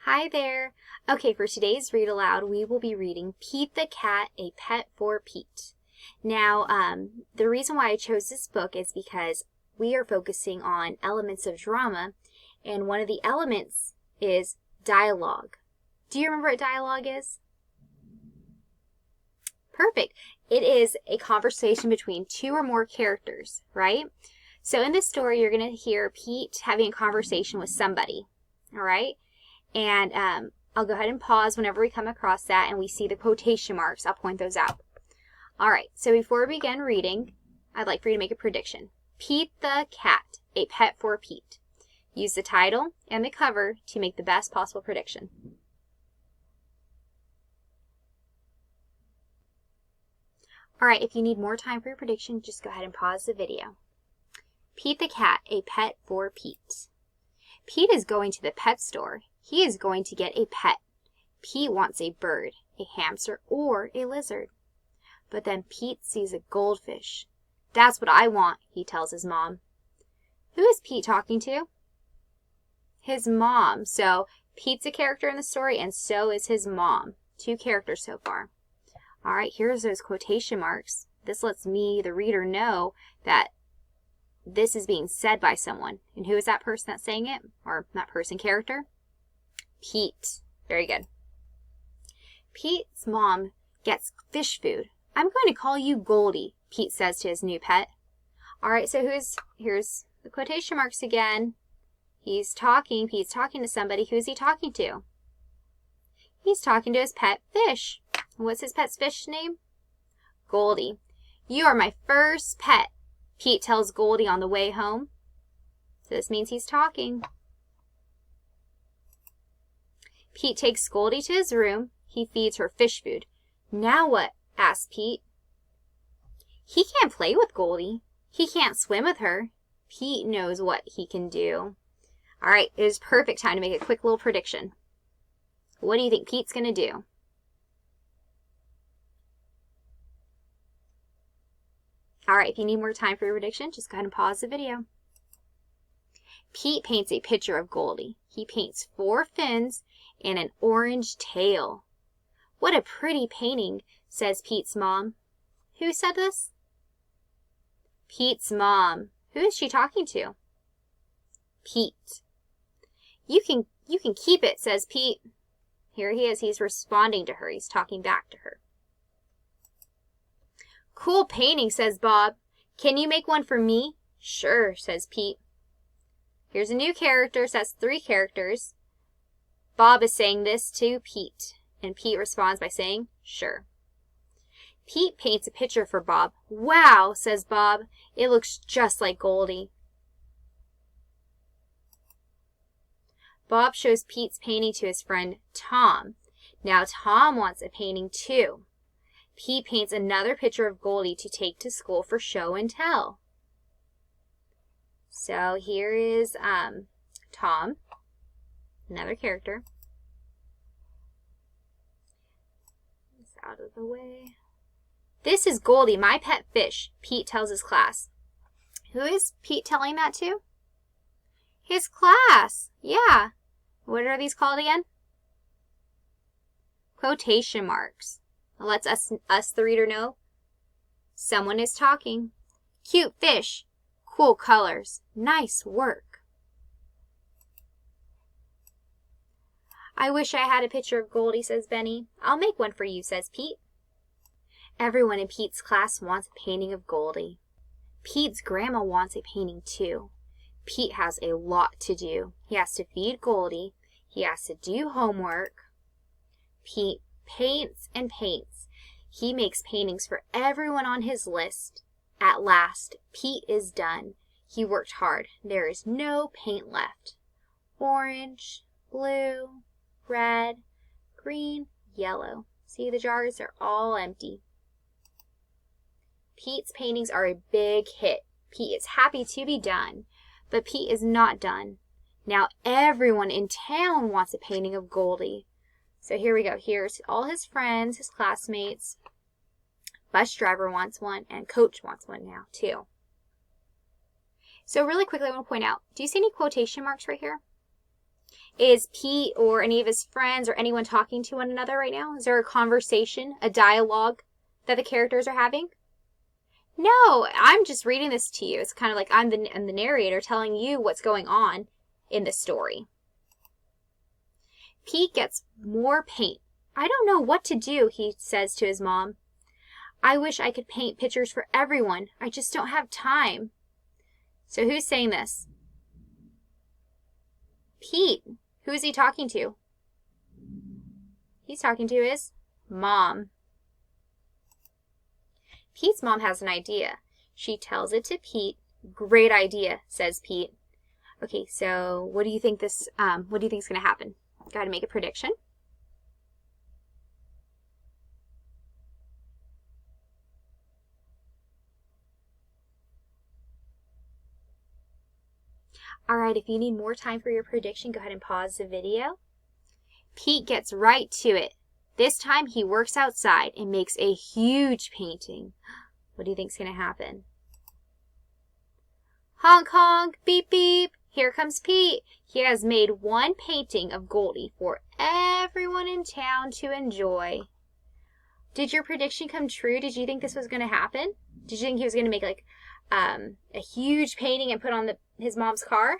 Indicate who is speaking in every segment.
Speaker 1: Hi there. Okay, for today's read aloud, we will be reading Pete the Cat, A Pet for Pete. Now, the reason why I chose this book is because we are focusing on elements of drama, and one of the elements is dialogue. Do you remember what dialogue is? Perfect. It is a conversation between two or more characters, right? So in this story, you're going to hear Pete having a conversation with somebody, all right? And I'll go ahead and pause whenever we come across that and we see the quotation marks. I'll point those out. All right, so before we begin reading, I'd like for you to make a prediction. Pete the Cat, A Pet for Pete. Use the title and the cover to make the best possible prediction. All right, if you need more time for your prediction, just go ahead and pause the video. Pete the Cat, A Pet for Pete. Pete is going to the pet store. He is going to get a pet. Pete wants a bird, a hamster, or a lizard. But then Pete sees a goldfish. That's what I want, he tells his mom. Who is Pete talking to? His mom. So Pete's a character in the story, and so is his mom. Two characters so far. All right, here's those quotation marks. This lets me, the reader, know that this is being said by someone. And who is that person that's saying it? Or that person character? Pete. Very good. Pete's mom gets fish food. I'm going to call you Goldie, Pete says to his new pet. All right, so here's the quotation marks again. Pete's talking to somebody. Who's he talking to? He's talking to his pet fish. What's his pet's fish name? Goldie. You are my first pet, Pete tells Goldie on the way home. So this means he's talking. Pete takes Goldie to his room. He feeds her fish food. Now what? Asks Pete. He can't play with Goldie. He can't swim with her. Pete knows what he can do. All right, it is perfect time to make a quick little prediction. What do you think Pete's going to do? All right, if you need more time for your prediction, just go ahead and pause the video. Pete paints a picture of Goldie. He paints 4 fins and an orange tail. What a pretty painting, says Pete's mom. Who said this? Pete's mom. Who is she talking to? Pete. You can keep it, says Pete. Here he is. He's responding to her. He's talking back to her. Cool painting, says Bob. Can you make one for me? Sure, says Pete. Here's a new character, so that's 3 characters. Bob is saying this to Pete, and Pete responds by saying, sure. Pete paints a picture for Bob. Wow, says Bob. It looks just like Goldie. Bob shows Pete's painting to his friend Tom. Now Tom wants a painting too. Pete paints another picture of Goldie to take to school for show and tell. So here is Tom, another character. This out of the way. This is Goldie, my pet fish, Pete tells his class. Who is Pete telling that to? His class. Yeah. What are these called again? Quotation marks. It lets us, the reader, know someone is talking. Cute fish. Cool colors. Nice work. I wish I had a picture of Goldie, says Benny. I'll make one for you, says Pete. Everyone in Pete's class wants a painting of Goldie. Pete's grandma wants a painting too. Pete has a lot to do. He has to feed Goldie. He has to do homework. Pete paints and paints. He makes paintings for everyone on his list. At last, Pete is done. He worked hard. There is no paint left. Orange, blue, red, green, yellow. See, the jars are all empty. Pete's paintings are a big hit. Pete is happy to be done. But Pete is not done. Now everyone in town wants a painting of Goldie. So here we go. Here's all his friends, his classmates. Bus driver wants one, and coach wants one now, too. So really quickly, I want to point out, do you see any quotation marks right here? Is Pete or any of his friends or anyone talking to one another right now? Is there a conversation, a dialogue that the characters are having? No, I'm just reading this to you. It's kind of like I'm the narrator telling you what's going on in the story. Pete gets more paint. I don't know what to do, he says to his mom. I wish I could paint pictures for everyone. I just don't have time. So who's saying this? Pete. Who is he talking to? He's talking to his mom. Pete's mom has an idea. She tells it to Pete. Great idea, says Pete. Okay, so what do you think is going to happen? Got to make a prediction. All right, if you need more time for your prediction, go ahead and pause the video. Pete gets right to it. This time he works outside and makes a huge painting. What do you think is going to happen? Honk, honk, beep, beep. Here comes Pete. He has made one painting of Goldie for everyone in town to enjoy. Did your prediction come true? Did you think this was going to happen? Did you think he was going to make like a huge painting and put on his mom's car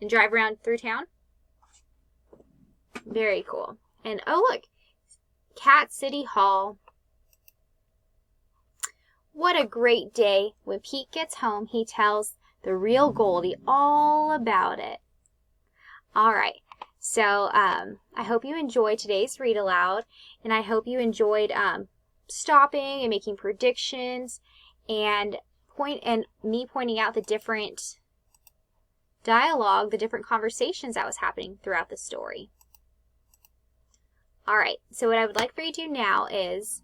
Speaker 1: and drive around through town? Very cool. And oh look, Cat City Hall. What a great day. When Pete gets home, he tells the real Goldie all about it. All right. So I hope you enjoyed today's read aloud, and I hope you enjoyed stopping and making predictions and me pointing out the different dialogue, the different conversations that was happening throughout the story. All right. So what I would like for you to do now is,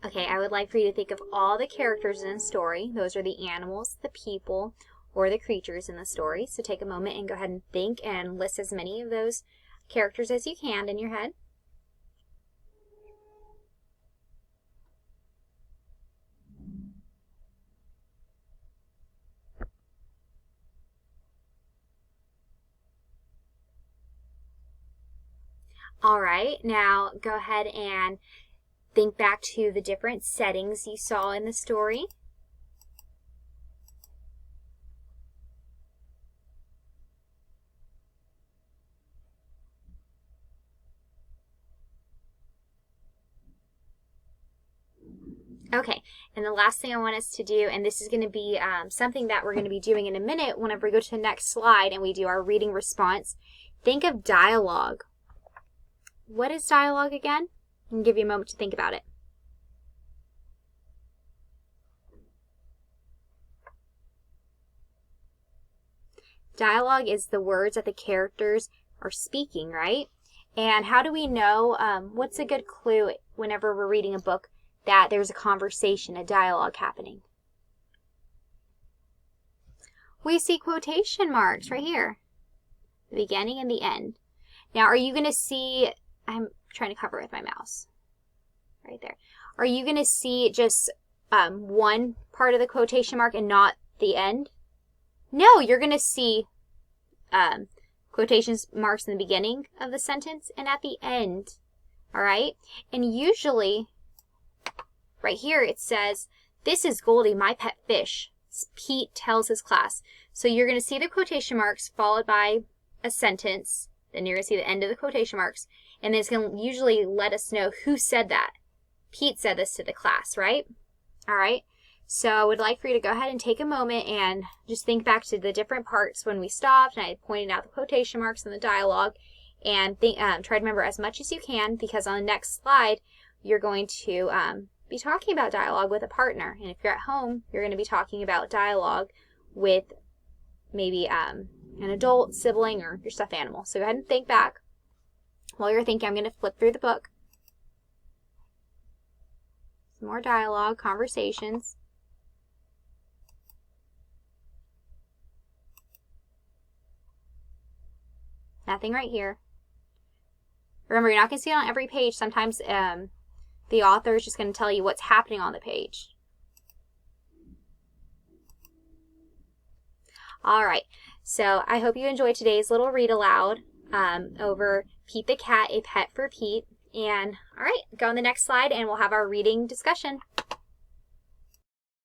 Speaker 1: I would like for you to think of all the characters in the story. Those are the animals, the people, or the creatures in the story. So take a moment and go ahead and think and list as many of those characters as you can in your head. All right, now go ahead and think back to the different settings you saw in the story. Okay, and the last thing I want us to do, and this is going to be something that we're going to be doing in a minute whenever we go to the next slide and we do our reading response, think of dialogue. What is dialogue again? I'll give you a moment to think about it. Dialogue is the words that the characters are speaking, right? And how do we know, what's a good clue whenever we're reading a book that there's a conversation, a dialogue happening? We see quotation marks right here, the beginning and the end. Now, are you going to see, I'm trying to cover it with my mouse, right there. Are you going to see just one part of the quotation mark and not the end? No, you're going to see quotation marks in the beginning of the sentence and at the end, all right? And usually, right here it says, "This is Goldie, my pet fish," Pete tells his class. So you're going to see the quotation marks followed by a sentence, then you're going to see the end of the quotation marks, and then it's going to usually let us know who said that. Pete said this to the class, right? All right. So I would like for you to go ahead and take a moment and just think back to the different parts when we stopped and I pointed out the quotation marks and the dialogue, and try to remember as much as you can, because on the next slide you're going to be talking about dialogue with a partner, and if you're at home you're going to be talking about dialogue with maybe an adult, sibling, or your stuffed animal. So go ahead and think back. While you're thinking, I'm going to flip through the book. Some more dialogue, conversations. Nothing right here. Remember, you're not going to see it on every page. Sometimes the author is just going to tell you what's happening on the page. All right. So I hope you enjoyed today's little read aloud. over Pete the Cat, A Pet for Pete. And all right, go on the next slide and we'll have our reading discussion.